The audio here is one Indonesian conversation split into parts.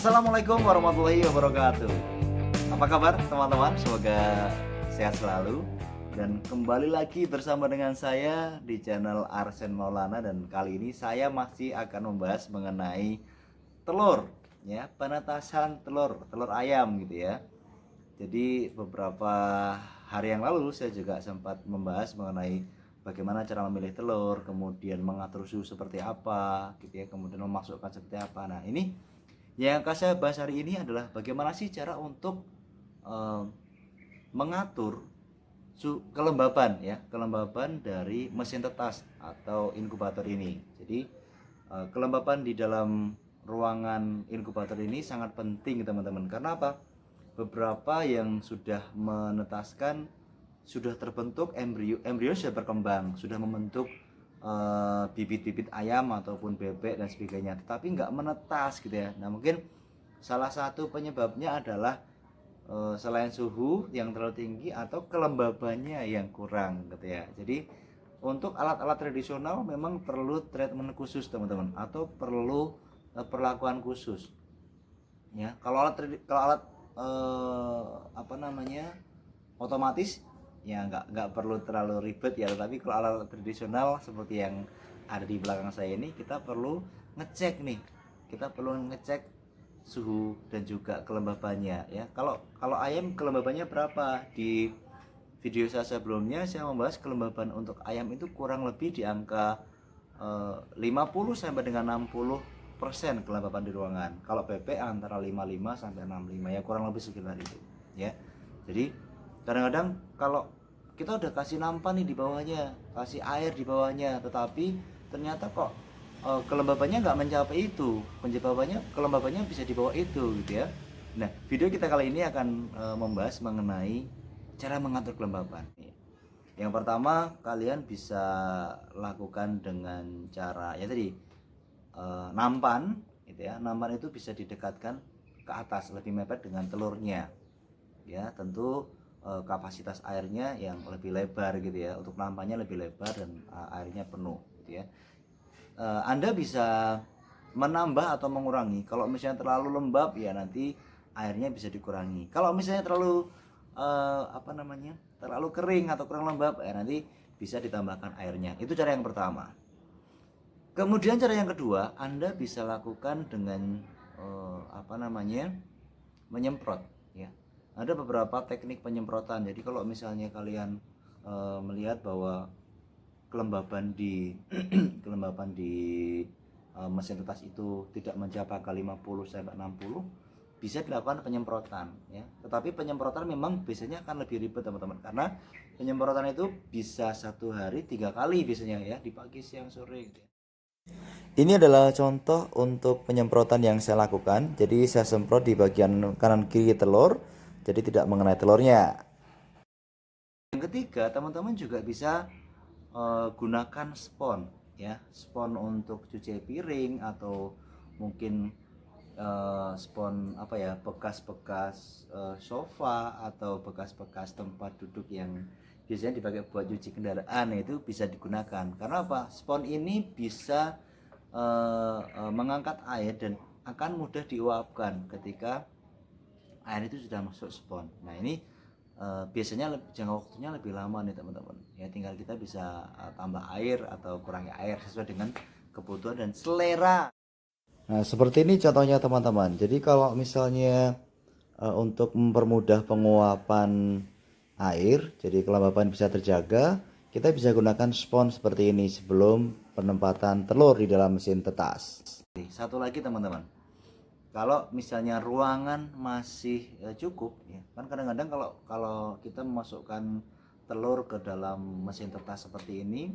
Assalamualaikum warahmatullahi wabarakatuh. Apa kabar teman-teman? Semoga sehat selalu. Dan kembali lagi bersama dengan saya di channel Arsen Maulana. Dan kali ini saya masih akan membahas mengenai telur, ya, penetasan telur ayam gitu ya. Jadi beberapa hari yang lalu saya juga sempat membahas mengenai bagaimana cara memilih telur, kemudian mengatur suhu seperti apa gitu ya, kemudian memasukkan seperti apa. Nah, ini yang akan saya bahas hari ini adalah bagaimana sih cara untuk eh, mengatur kelembaban, ya, kelembaban dari mesin tetas atau inkubator ini. Jadi kelembaban di dalam ruangan inkubator ini sangat penting teman-teman. Karena apa? Beberapa yang sudah menetaskan sudah terbentuk embrio, embrio sudah berkembang, sudah membentuk bibit-bibit ayam ataupun bebek dan sebagainya, tetapi nggak menetas gitu ya. Nah, mungkin salah satu penyebabnya adalah selain suhu yang terlalu tinggi atau kelembabannya yang kurang gitu ya. Jadi untuk alat-alat tradisional memang perlu treatment khusus teman-teman, atau perlu perlakuan khusus ya. Kalau alat apa namanya, otomatis ya nggak perlu terlalu ribet ya. Tapi kalau alat tradisional seperti yang ada di belakang saya ini, kita perlu ngecek nih, kita perlu ngecek suhu dan juga kelembabannya ya. Kalau kalau ayam kelembabannya berapa? Di video saya sebelumnya saya membahas kelembaban untuk ayam itu kurang lebih di angka 50 sampai dengan 60% kelembaban di ruangan. Kalau bebek antara 55 sampai 65 ya, kurang lebih sekitar itu ya. Jadi kadang-kadang kalau kita udah kasih nampan nih di bawahnya, kasih air di bawahnya, tetapi ternyata kok kelembabannya nggak mencapai itu, kelembabannya bisa di bawah itu gitu ya. Nah, video kita kali ini akan membahas mengenai cara mengatur kelembaban. Yang pertama, kalian bisa lakukan dengan cara ya tadi, nampan gitu ya. Nampan itu bisa didekatkan ke atas lebih mepet dengan telurnya ya. Tentu kapasitas airnya yang lebih lebar gitu ya, untuk nampannya lebih lebar dan airnya penuh gitu ya. Anda bisa menambah atau mengurangi. Kalau misalnya terlalu lembab ya nanti airnya bisa dikurangi. Kalau misalnya terlalu apa namanya, terlalu kering atau kurang lembab ya nanti bisa ditambahkan airnya. Itu cara yang pertama. Kemudian cara yang kedua, Anda bisa lakukan dengan apa namanya, menyemprot ya. Ada beberapa teknik penyemprotan. Jadi kalau misalnya kalian melihat bahwa kelembaban di kelembaban di mesin tetas itu tidak mencapai 50 sampai 60, bisa dilakukan penyemprotan ya. Tetapi penyemprotan memang biasanya akan lebih ribet teman-teman, karena penyemprotan itu bisa satu hari 3 kali biasanya ya, di pagi, siang, sore gitu ya. Ini adalah contoh untuk penyemprotan yang saya lakukan. Jadi saya semprot di bagian kanan kiri telur, jadi tidak mengenai telurnya. Yang ketiga, teman-teman juga bisa gunakan spons ya, spons untuk cuci piring, atau mungkin spons apa ya, bekas-bekas sofa atau bekas-bekas tempat duduk yang biasanya dipakai buat cuci kendaraan. Itu bisa digunakan. Karena apa? Spons ini bisa mengangkat air dan akan mudah diuapkan ketika air itu sudah masuk spons. Nah, ini biasanya jangka waktunya lebih lama nih teman-teman ya. Tinggal kita bisa tambah air atau kurangi air sesuai dengan kebutuhan dan selera. Nah, seperti ini contohnya teman-teman. Jadi kalau misalnya untuk mempermudah penguapan air, jadi kelembapan bisa terjaga, kita bisa gunakan spons seperti ini sebelum penempatan telur di dalam mesin tetas. Satu lagi teman-teman, kalau misalnya ruangan masih cukup ya, kan kadang-kadang kalau kalau kita memasukkan telur ke dalam mesin tetas seperti ini,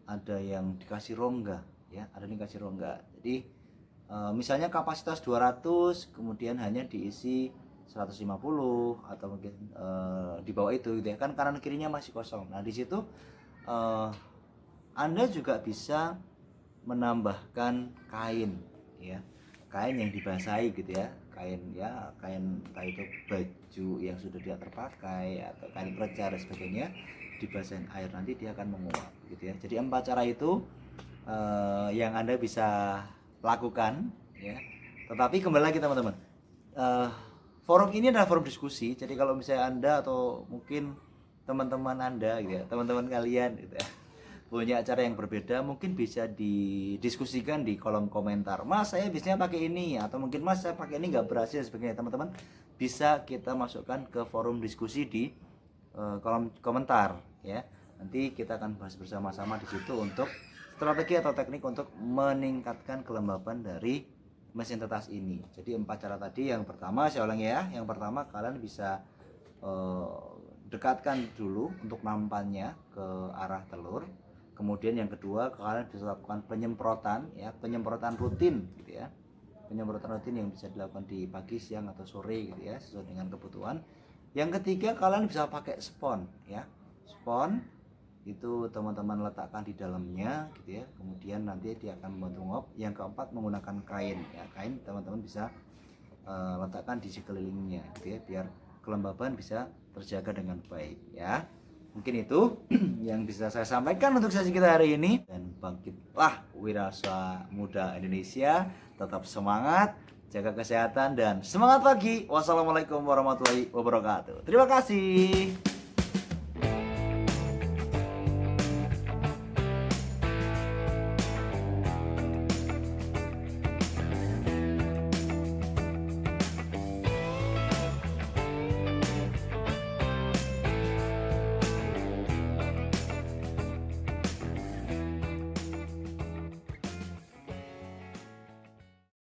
ada yang dikasih rongga ya, ada yang dikasih rongga. Jadi misalnya kapasitas 200, kemudian hanya diisi 150 atau mungkin di bawah itu gitu ya, kan kanan kirinya masih kosong. Nah, di situ Anda juga bisa menambahkan kain ya, kain yang dibasahi gitu ya, kain entah itu baju yang sudah tidak terpakai atau kain pelecar dan sebagainya, dibasahin air, nanti dia akan menguap gitu ya. Jadi 4 cara itu yang Anda bisa lakukan ya. Tetapi kembali lagi teman-teman, Eh, forum ini adalah forum diskusi. Jadi kalau misalnya Anda atau mungkin teman-teman Anda gitu ya, teman-teman kalian gitu ya, punya cara yang berbeda, mungkin bisa didiskusikan di kolom komentar. Mas, saya biasanya pakai ini, atau mungkin Mas, saya pakai ini nggak berhasil sebagainya. Teman-teman bisa kita masukkan ke forum diskusi di kolom komentar ya. Nanti kita akan bahas bersama-sama di situ untuk strategi atau teknik untuk meningkatkan kelembaban dari mesin tetas ini. Jadi 4 cara tadi. Yang pertama saya ulangi ya. Yang pertama kalian bisa dekatkan dulu untuk nampannya ke arah telur. Kemudian yang kedua kalian bisa lakukan penyemprotan ya, penyemprotan rutin gitu ya. Penyemprotan rutin yang bisa dilakukan di pagi, siang atau sore gitu ya, sesuai dengan kebutuhan. Yang ketiga kalian bisa pakai spon ya. Spon itu teman-teman letakkan di dalamnya gitu ya, kemudian nanti dia akan membantu ngop. Yang keempat menggunakan kain ya, kain teman-teman bisa letakkan di sekelilingnya gitu ya, biar kelembaban bisa terjaga dengan baik ya. Mungkin itu yang bisa saya sampaikan untuk sesi kita hari ini. Dan bangkitlah wirausaha muda Indonesia, tetap semangat, jaga kesehatan dan semangat pagi. Wassalamualaikum warahmatullahi wabarakatuh. Terima kasih.